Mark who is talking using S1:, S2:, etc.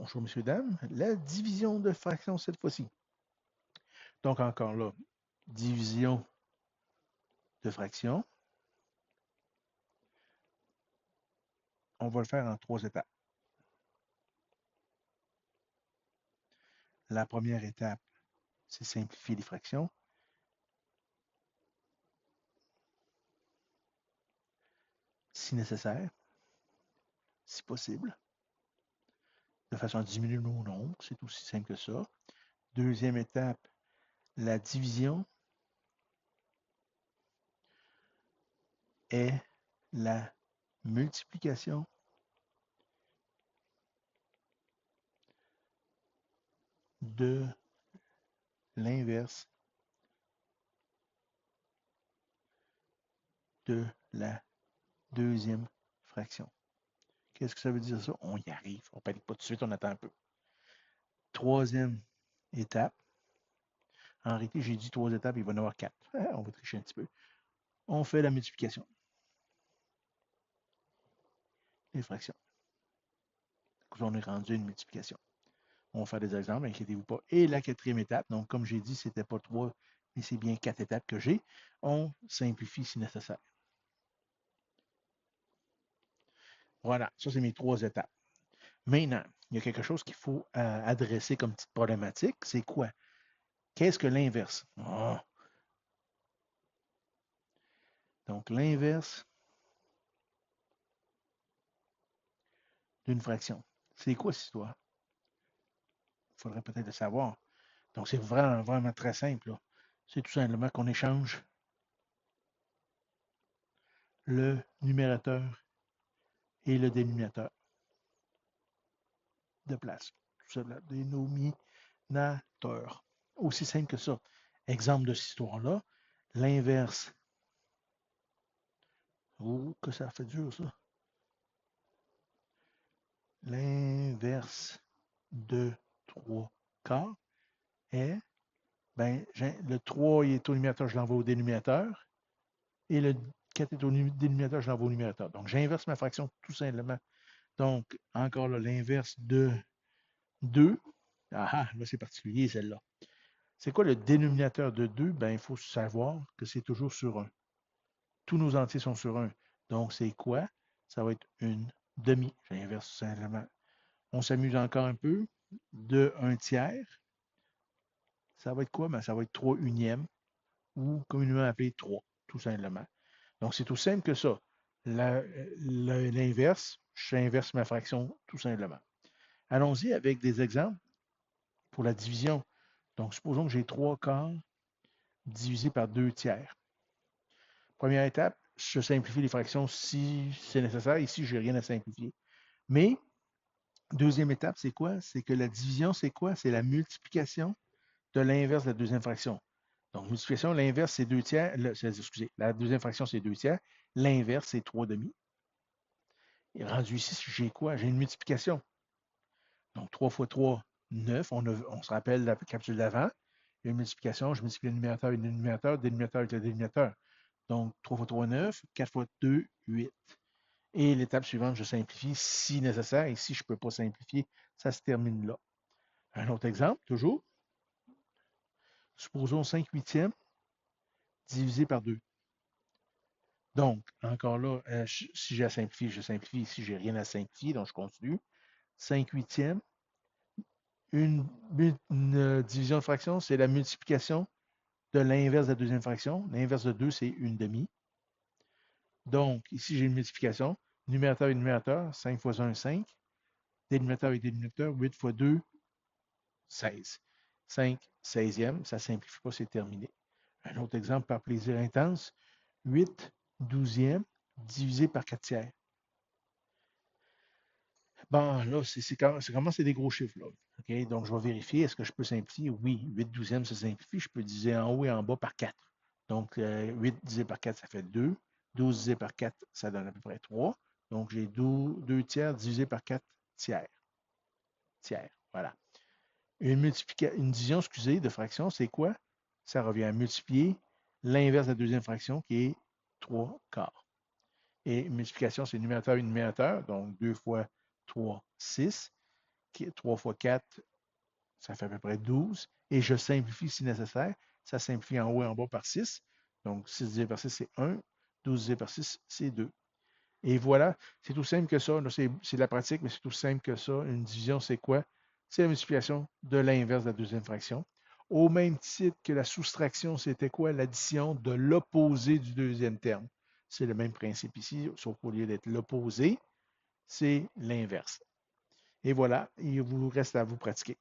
S1: Bonjour, messieurs, dames. La division de fraction cette fois-ci. Donc, encore là, division de fraction. On va le faire en 3 étapes. La première étape, c'est simplifier les fractions. Si nécessaire, si possible, de façon à diminuer nos nombres. C'est aussi simple que ça. Deuxième étape, la division est la multiplication de l'inverse de la deuxième fraction. Qu'est-ce que ça veut dire ça? On y arrive. On ne panique pas tout de suite, on attend un peu. Troisième étape. En réalité, j'ai dit 3 étapes, il va y en avoir 4. On va tricher un petit peu. On fait la multiplication. Les fractions. On est rendu à une multiplication. On va faire des exemples, inquiétez-vous pas. Et la quatrième étape, donc comme j'ai dit, ce n'était pas 3, mais c'est bien 4 étapes que j'ai. On simplifie si nécessaire. Voilà, ça c'est mes 3 étapes. Maintenant, il y a quelque chose qu'il faut adresser comme petite problématique. C'est quoi? Qu'est-ce que l'inverse? Oh. Donc l'inverse d'une fraction. C'est quoi cette histoire? Il faudrait peut-être le savoir. Donc c'est vraiment, vraiment très simple. C'est tout simplement qu'on échange le numérateur et le dénominateur de place. Tout simplement, dénominateur. Aussi simple que ça. Exemple de cette histoire-là, l'inverse. Oh, que ça fait dur, ça. L'inverse de 3 quarts est, ben, le 3 il est au numérateur, je l'envoie au dénominateur. Et le 4 est au dénominateur, je l'envoie au numérateur. Donc, j'inverse ma fraction tout simplement. Donc, encore là, l'inverse de 2. Ah, là, c'est particulier, celle-là. C'est quoi le dénominateur de 2? Ben, il faut savoir que c'est toujours sur 1. Tous nos entiers sont sur 1. Donc, c'est quoi? Ça va être une demi. J'inverse tout simplement. On s'amuse encore un peu. De 1 tiers. Ça va être quoi? Ben, ça va être 3 unièmes ou communément appelé 3, tout simplement. Donc, c'est tout simple que ça. L'inverse, j'inverse ma fraction tout simplement. Allons-y avec des exemples pour la division. Donc, supposons que j'ai 3 quarts divisé par 2 tiers. Première étape, je simplifie les fractions si c'est nécessaire. Ici, je n'ai rien à simplifier. Mais, deuxième étape, c'est quoi? C'est que la division, c'est quoi? C'est la multiplication de l'inverse de la deuxième fraction. Donc, multiplication, l'inverse, c'est 2 tiers. Excusez, la deuxième fraction, c'est 2 tiers. L'inverse, c'est 3 demi. Et rendu ici, j'ai quoi? J'ai une multiplication. Donc, 3 fois 3, 9. On se rappelle la capsule d'avant. Il y a une multiplication. Je multiplie le numérateur et le dénominateur. Dénominateur avec le dénominateur. Donc, 3 fois 3, 9. 4 fois 2, 8. Et l'étape suivante, je simplifie si nécessaire. Et si je ne peux pas simplifier, ça se termine là. Un autre exemple, toujours. Supposons 5 huitièmes divisé par 2. Donc, encore là, si j'ai à simplifier, je simplifie. Si j'ai rien à simplifier, donc je continue. 5 huitièmes. Une division de fraction, c'est la multiplication de l'inverse de la deuxième fraction. L'inverse de 2, c'est une demi. Donc, ici, j'ai une multiplication. Numérateur et numérateur, 5 fois 1, 5. Dénominateur et dénominateur, 8 fois 2, 16. 5 16e, ça ne simplifie pas, c'est terminé. Un autre exemple par plaisir intense, 8 12e divisé par 4 tiers. Bon, là, c'est des gros chiffres, là. OK? Donc, je vais vérifier, est-ce que je peux simplifier? Oui, 8 douzièmes, ça simplifie. Je peux diviser en haut et en bas par 4. Donc, 8 divisé par 4, ça fait 2. 12 divisé par 4, ça donne à peu près 3. Donc, j'ai 2 tiers divisé par 4 tiers. Tiers, voilà. Une division, excusez, de fraction, c'est quoi? Ça revient à multiplier l'inverse de la deuxième fraction, qui est 3 quarts. Et une multiplication, c'est numérateur et numérateur. Donc, 2 fois 3, 6. 3 fois 4, ça fait à peu près 12. Et je simplifie si nécessaire. Ça simplifie en haut et en bas par 6. Donc, 6 divisé par 6, c'est 1. 12 divisé par 6, c'est 2. Et voilà, c'est tout simple que ça. C'est de la pratique, mais c'est tout simple que ça. Une division, c'est quoi? C'est la multiplication de l'inverse de la deuxième fraction. Au même titre que la soustraction, c'était quoi? L'addition de l'opposé du deuxième terme. C'est le même principe ici, sauf qu'au lieu d'être l'opposé, c'est l'inverse. Et voilà, il vous reste à vous pratiquer.